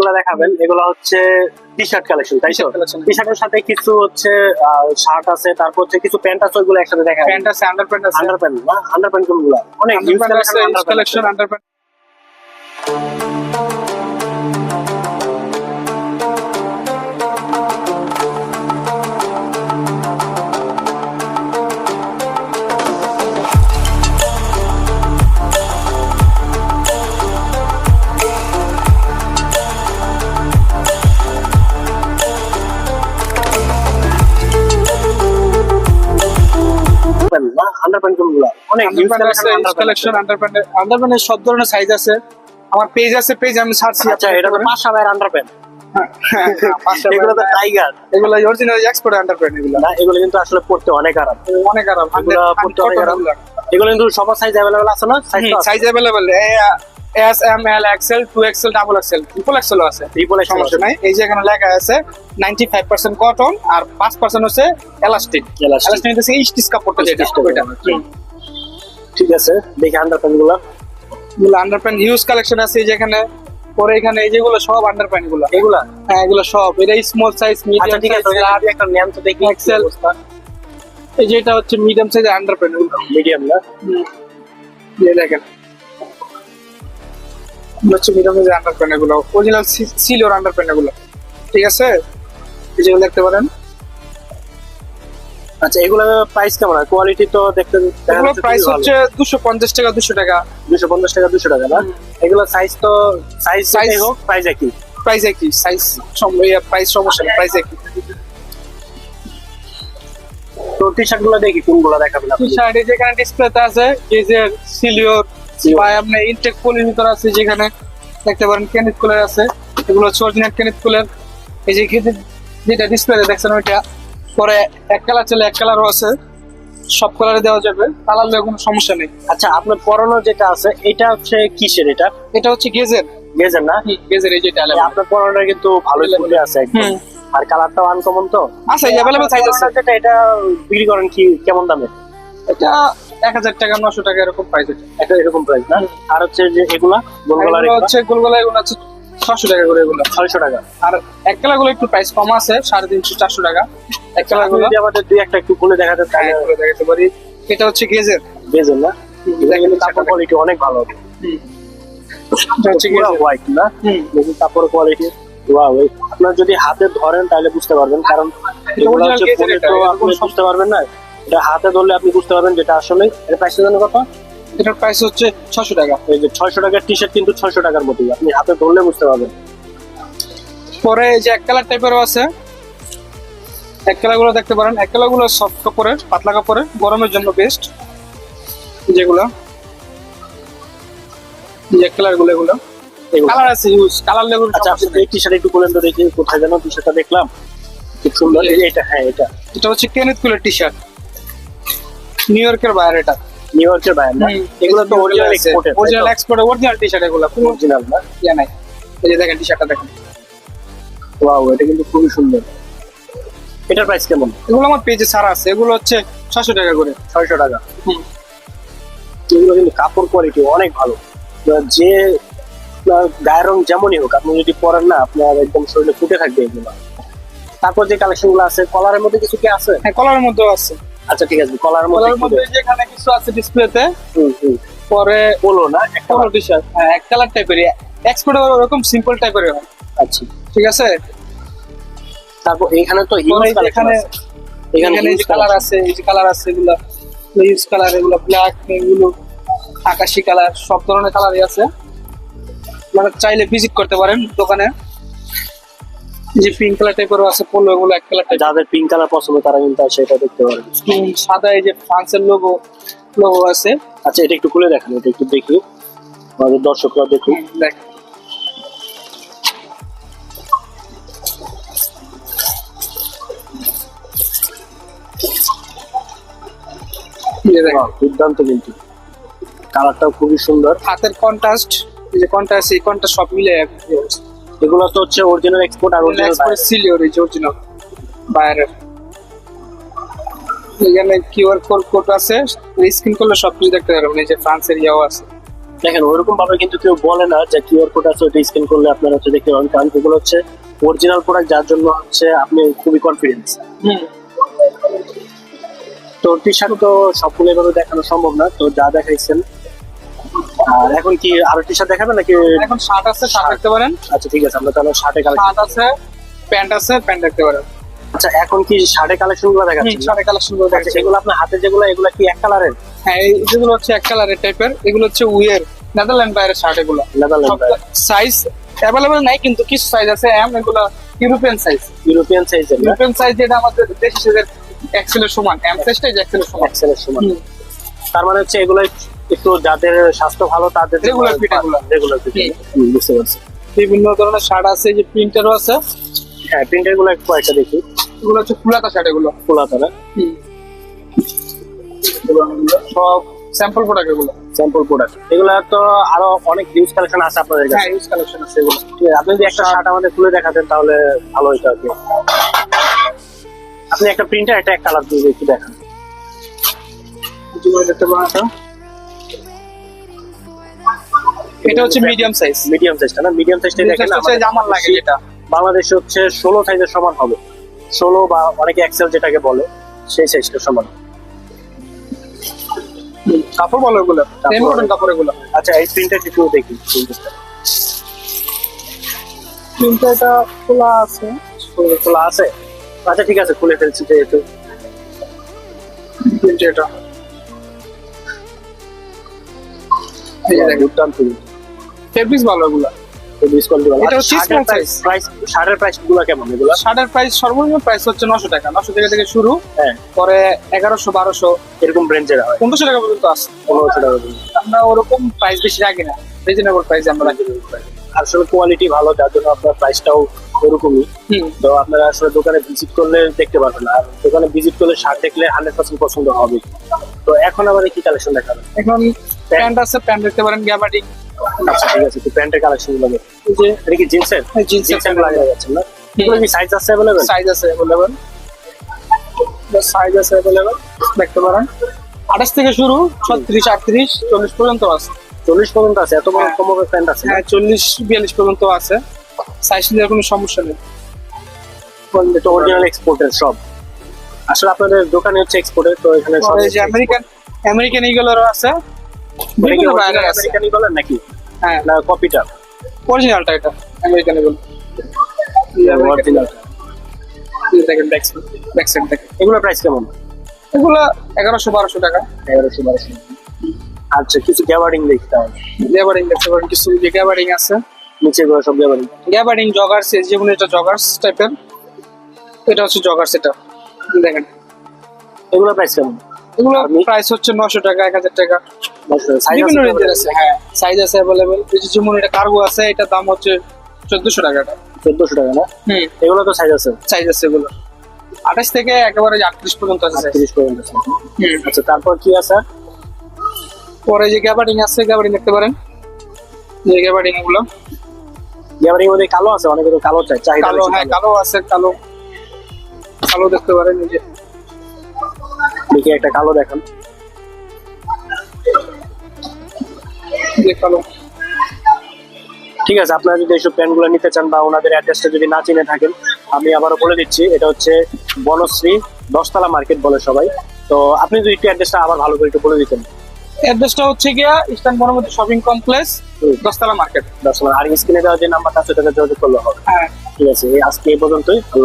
কোনগুলো দেখাবেন? এগুলো হচ্ছে টি শার্ট কালেকশন, তাই তো? টি শার্টের সাথে কিছু হচ্ছে শার্ট আছে, তারপর হচ্ছে কিছু প্যান্ট আছে, ওইগুলো একসাথে দেখাবেন। প্যান্ট আছে, আন্ডারপ্যান্ট আছে। আন্ডারপ্যান্ট না, আন্ডারপ্যান্ট কোনগুলো? অনেক ইউজ কালেকশন আন্ডারপ্যান্ট। না, আন্ডারপ্যান্ট কোনগুলো? অনেক ইউজ কালেকশন আন্ডারপ্যান্ট। আন্ডারপ্যান্টের সব ধরনের সাইজ আছে। আমার পেজ আছে, পেজ আমি ছাড়ছি। আচ্ছা, এটা তো পাশা ভাইয়ের আন্ডারপ্যান্ট। এগুলো তো টাইগার, এগুলো অরিজিনাল এক্সপোর্ট আন্ডারপ্যান্ট। এগুলো না, এগুলো কিন্তু আসলে পড়তে অনেক আরাম, অনেক আরাম। এগুলো পড়তে অনেক আরাম। এগুলো কিন্তু সবার সাইজ अवेलेबल আছে না? Size available S M L XL 2XL double XL triple XL আছে। ট্রিপল এক্সেল সমস্যা নাই। এই যে এখানে লেখা আছে 95% কটন আর 5% হচ্ছে এলাস্টিক। এলাস্টিক হচ্ছে স্টিচ কাপড়টা, যেটা ওইটা। ঠিক আছে, দেখি আন্ডারপ্যান্ট গুলো। আন্ডারপ্যান্ট হিউজ কালেকশন আছে এই যেখানে। পরে এখানে এই যেগুলো সব আন্ডারপ্যান্ট গুলো, এগুলা? হ্যাঁ, এগুলো সব। এটা স্মল সাইজ, মিডিয়াম ঠিক আছে, সাইজ, আমি একটা নাম তো দেখি। এক্সেল। এই যেটা হচ্ছে মিডিয়াম সাইজের আন্ডারপ্যান্ট গুলো। মিডিয়াম না? এই দেখেন, হচ্ছে মিডিয়াম সাইজের আন্ডারপ্যান্ট গুলো, অরিজিনাল সিলিওর আন্ডারপ্যান্ট গুলো। ঠিক আছে, এই যেগুলো দেখতে পারেন। আচ্ছা, এগুলা প্রাইস কেমন? কোয়ালিটি তো দেখতে, এগুলো প্রাইস হচ্ছে 250 টাকা 200 টাকা 250 টাকা 200 টাকা না? এগুলো সাইজ তো সাইজ হোক, প্রাইস একই। প্রাইস একই, সাইজ প্রাইস সমস্যা নেই, প্রাইস একই। তো টি শার্ট গুলো দেখি কোনগুলো দেখাবেন আপনি? টি শার্ট এই যেখানে ডিসপ্লেতে আছে গেজের, সিলিওর বা আপনি ইনটেক পলির ভিতর আছে, যেখানে দেখতে পারেন কেনিথ কুলার আছে। এগুলো হচ্ছে অরিজিনাল কেনিথ কুলার। এই যে যেটা ডিসপ্লেতে দেখছেন ওইটা। পরে এক কালার চলে, এক কালারও আছে, সব কালারে দেওয়া যাবে, কালার নিয়ে কোনো সমস্যা নেই। আচ্ছা, আপনার পরানো যেটা আছে এটা হচ্ছে কিসের? এটা হচ্ছে গেজের। গেজের না? গেজের এই যেটা আপনার পরানোটা কিন্তু ভালোই ফুটে আছে একদম, আর কালারটাও আনকমন। তো আচ্ছা, अवेलेबल সাইজ আছে। যেটা এটা বিক্রি করেন কি কেমন দামে? এটা 1000 টাকা 900 টাকা এরকম প্রাইস আছে। এটা এরকম প্রাইস না? আর হচ্ছে যে এগুলা গোলগোলা হচ্ছে গোলগোলা, এগুলো হচ্ছে 600 টাকা করে, এগুলো 600 টাকা। আর এক কালার গুলো একটু প্রাইস কম আছে, 350 400 টাকা এক কালার গুলো। আমাদের দুই একটা একটু খুলে দেখাতে চাই, দেখাতে পারি। এটা হচ্ছে গেজের। গেজের না? এটা কিন্তু কাপড় কোয়ালিটি অনেক ভালো। এটা হচ্ছে পুরো হোয়াইট না? দেখুন কাপড় কোয়ালিটি। ওয়াও, আপনারা যদি হাতে ধরেন তাহলে বুঝতে পারবেন, কারণ এগুলো হচ্ছে পরে তো আপনি বুঝতে পারবেন না। এটা হাতে ধরলে আপনি বুঝতে পারবেন যেটা আসলে। এর প্রাইস জানেন কত? এটার প্রাইস হচ্ছে 600 টাকা। এই যে 600 টাকার টি শার্ট কিন্তু 600 টাকার মতোই, আপনি হাতে ধরলে বুঝতে পারবেন। পরে এই যে এক কালার টাইপেরও আছে, এক কালার গুলো দেখতে পারেন। এক কালার গুলো সফট কাপড়ের, পাতলা কাপড়ের, গরমের জন্য বেস্ট। যেগুলো এক কালার গুলো, এগুলো কালার আছে ইউজ, কালার লেগুলো। আচ্ছা, আপনি এই টি শার্ট একটু বলেন তো দেখি, কোথায় যেন টি শার্টটা দেখলাম, খুব সুন্দর। এটা, হ্যাঁ, এটা হচ্ছে Kenneth cooler T shirt, new ইয়র্কের বাইরে। এটা নিউ ইয়র্কের বাইরে না? এগুলো তো original exported, original exported original T shirt. এগুলো অরিজিনাল না? ইয়া নাই। এই যে দেখেন টি শার্টটা দেখেন। ওয়াও, এটা কিন্তু খুবই সুন্দর। এটার প্রাইস কেমন? এগুলো আমার পেজে ছাড়া আছে। এগুলো হচ্ছে 600 টাকা করে। 600 টাকা। এগুলো কিন্তু কাপড় কোয়ালিটি অনেক ভালো। যে গায়ের রং যেমনই হোক, আপনি যদি পরেন না, আপনার একদম শরীরে ফুটে থাকবে এগুলো। তারপর যে কালেকশন গুলো আছে, কলারের মধ্যে কিছু কি আছে? হ্যাঁ, কলারের মধ্যেও আছে। আচ্ছা, ঠিক আছে, কলারের মধ্যে যেখানে কিছু আছে ডিসপ্লেতে। পরে পোলো না? পোলো টি শার্ট, হ্যাঁ, এক কালার টাইপের। এক্সপোর্ট ওরকম সিম্পল টাইপের হয়। আচ্ছা, ঠিক আছে। তারপর এখানে তো হিউজ কালেকশন আছে। এখানে এই যে কালার আছে, এই যে কালার আছে, এগুলো হিউজ কালার, এগুলো ব্ল্যাক, এগুলো আকাশি কালার, সব ধরনের কালারই আছে। আপনারা চাইলে ভিজিট করতে পারেন দোকানে। যে পিঙ্ক কালার টাইপেরও আছে পোলো, এগুলো এক কালার টাইপ। যাদের পিঙ্ক কালার পছন্দ তারা কিন্তু সেটা দেখতে পারেন। সাদা এই যে ফ্রান্সের লোগো আছে। আচ্ছা, এটা একটু খুলে দেখেন, এটা একটু দেখি, আমাদের দর্শকরা দেখুন। দেখ, দুর্দান্ত, কিন্তু কালারটাও খুবই সুন্দর। হাতের কন্ট্রাস্ট, এই যে কন্ট্রাস্ট, এই কন্ট্রাস্ট সব মিলে এগুলো তো হচ্ছে অরিজিনাল এক্সপোর্ট আর অরিজিনাল সিলিওর, এই যে অরিজিনাল বাইরের। এখানে কিউআর কোড আছে, স্ক্যান করলে সবকিছু দেখতে পারবেন। এই যে ফ্রান্সের ইয়াও আছে, দেখেন ওইরকম ভাবে কিন্তু কেউ বলে না যে কিউআর কোড আছে ওটা স্ক্যান করলে আপনারা হচ্ছে দেখতে পাবেন, কারণ এগুলো হচ্ছে অরিজিনাল প্রোডাক্ট, যার জন্য হচ্ছে আপনি খুবই কনফিডেন্স। তো টি শার্ট তো সবগুলো এভাবে দেখানো সম্ভব না, তো যা দেখাইছেন। আর এখন কি আরো টি শার্ট দেখাবেন নাকি? এখন শার্ট আছে, শার্ট দেখতে পারেন। আচ্ছা ঠিক আছে, আমরা তাহলে শার্টে কালেকশন। শার্ট আছে, প্যান্ট আছে, প্যান্ট দেখতে পারেন। আচ্ছা এখন কি শার্টে কালেকশন গুলো দেখাচ্ছেন? শার্টের কালেকশন গুলো আচ্ছা, দেখাচ্ছি। এগুলো আপনার হাতে যেগুলো, এগুলো কি এক কালারের? হ্যাঁ, এই যেগুলো হচ্ছে এক কালারের টাইপের, এগুলো হচ্ছে উইয়ার নেদারল্যান্ড বাইরের শার্ট। এগুলো নেদারল্যান্ড সাইজ অ্যাভেলেবল নাই, কিন্তু কিছু সাইজ আছে এম, এগুলো ইউরোপিয়ান সাইজ। ইউরোপিয়ান সাইজের না? ইউরোপিয়ান সাইজ যেটা আমাদের দেশি সাইজের এক্সেলের সমান, এম সাইজটাই এক্সেলের সমান। এক্সেলের সমান। তার মানে হচ্ছে এগুলো একটু যাদের স্বাস্থ্য ভালো তাদের Regular fit এগুলো। Regular fit. বুঝতে পারছি। বিভিন্ন ধরনের শার্ট আছে, যে প্রিন্টারও আছে। হ্যাঁ প্রিন্টার গুলো একটু কয়েকটা দেখি। এগুলো হচ্ছে ফুলাতা শার্ট, এগুলো ফুলাতা না? সব স্যাম্পল প্রোডাক্ট। এগুলো স্যাম্পল প্রোডাক্ট। এগুলো তো আরো অনেক ইউজ কালেকশন আছে আপনাদের হ্যাঁ, কাছে। ইউজ কালেকশন আছে এগুলো। ঠিক আছে, আপনি যদি একটা শার্ট আমাদের খুলে দেখাতেন তাহলে ভালো হতো আর কি। আপনি একটা প্রিন্টার, একটা এক কালার দিয়ে একটু দেখান। যেগুলো দেখতে পারেন এটা। এটা হচ্ছে মিডিয়াম সাইজ। মিডিয়াম সাইজটা না? মিডিয়াম সাইজটা দেখেন আমার লাগে যেটা বাংলাদেশে হচ্ছে 16 সাইজের সমান হবে। 16 বা অনেকে এক্সেল যেটাকে বলে সেই সাইজটা সমান। কাপড় বলো এগুলো, ইম্পর্টেন্ট কাপড় এগুলো। আচ্ছা এই প্রিন্টার একটু দেখি। কিন্তু এটা খোলা আছে। খোলা আছে? আচ্ছা ঠিক আছে, খুলে ফেলছি যেহেতু। এটা এই যে দেখুন, দুর্দান্ত ফেব্রিক্স ভালো এগুলো। ডিসকাউন্ট দিবেন। এটা হচ্ছে small size। শার্টের প্রাইস গুলো কেমন এগুলো? শার্টের প্রাইস সর্বনিম্ন প্রাইস হচ্ছে 900 টাকা। 900 টাকা থেকে শুরু, হ্যাঁ পরে 1100, 1200, এরকম রেঞ্জের হয়। 1500 টাকা পর্যন্ত আছে। 1500 টাকা পর্যন্ত। আমরা ওরকম প্রাইস বেশি রাখি না, রিজনেবল প্রাইসে আমরা রাখি। আসলে কোয়ালিটি ভালো, যার জন্য আপনার প্রাইসটাও ওরকমই। তো আপনারা আসলে দোকানে ভিজিট করলে দেখতে পারবেন, আর দোকানে ভিজিট করলে শার্ট দেখলে 100% পছন্দ হবে। তো এখন আবার কি কালেকশন দেখাবেন? এখন প্যান্ট আছে, প্যান্ট দেখতে পারেন, গ্যাবার্ডিং। আচ্ছা ঠিক আছে, তো প্যান্টের কালেকশন গুলো দেখুন। এই যে এটা কি জিন্সের? জিন্সের জিন্সের লাগিয়ে যাচ্ছে না? এগুলো কি সাইজ আছে अवेलेबल? সাইজ আছে अवेलेबल। সাইজ আছে अवेलेबल, দেখতে পারেন। 28 থেকে শুরু, 36, 38, 40 পর্যন্ত আছে। 40 পর্যন্ত আছে? এত কম প্যান্ট আছে? হ্যাঁ, 40, 42 পর্যন্ত আছে। সাইজ নিয়ে কোনো সমস্যা নেই। এটা অরিজিনাল এক্সপোর্টের সব। আসলে আপনাদের দোকানে হচ্ছে এক্সপোর্টের, তো এখানে সব এই যে আমেরিকান ইগলেরও আছে, বিভিন্ন ব্র্যান্ডের আছে। আমেরিকানই বলেন নাকি? হ্যাঁ, না কপিটা? অরিজিনালটা এটা আমেরিকান ইগল। অরিজিনাল। দেখেন ব্যাক সাইড দেখেন। এগুলোর প্রাইস কেমন? এগুলো 1100, 1200 টাকা। 1100 1200। আচ্ছা কিছু গ্যাবার্ডিং দেখতে হবে। গ্যাবার্ডিং দেখতে পারেন, কিছু যে গ্যাবার্ডিং আছে। নিচে গুলো সব গ্যাবার্ডিং। গ্যাবার্ডিং জগার্স, যেমন এটা জগার্স টাইপের, এটা হচ্ছে জগার্স। এটা দেখেন, এগুলোর প্রাইস কেমন? এগুলো প্রাইস হচ্ছে 900 টাকা, 1000 টাকা, বিভিন্ন রেঞ্জের আছে। হ্যাঁ, সাইজ আছে अवेलेबल। এই যে যেমন এটা কার্গো আছে, এটার দাম হচ্ছে 1400 টাকা। এটা 1400 টাকা না? এগুলো তো সাইজ আছে? সাইজ আছে এগুলো 28 থেকে একেবারে 38 পর্যন্ত আছে। 38 পর্যন্ত আছে। আচ্ছা তারপর কি আছে? পরে যে গ্যাবার্ডিং আছে, গ্যাবার্ডিং দেখতে পারেন। যে গ্যাবার্ডিং এগুলো গ্যাবার্ডিং মধ্যে কালো আছে, অনেকে তো কালো চাই, চাহিদা কালো। বেশি। হ্যাঁ, কালো আছে, কালো দেখতে পারেন। এই যে দেখি একটা কালো দেখান। কালো। ঠিক আছে, আপনারা যদি এইসব প্যান্ট গুলো নিতে চান বা ওনাদের অ্যাড্রেসটা যদি না চিনে থাকেন, আমি আবারও বলে দিচ্ছি। এটা হচ্ছে বনশ্রী 10তলা মার্কেট বলে সবাই। তো আপনি যদি একটু অ্যাড্রেসটা আবার ভালো করে একটু বলে দিতেন। অ্যাড্রেসটা হচ্ছে গিয়া ইস্টার্ন বনমতি শপিং কমপ্লেক্স, 10তলা মার্কেট। 10তলা। আর স্ক্রিনে দেওয়া যে নাম্বারটা আছে সেটাতে যোগাযোগ করলে হবে। হ্যাঁ, ঠিক আছে, আজকে এই পর্যন্তই। আল্লাহ।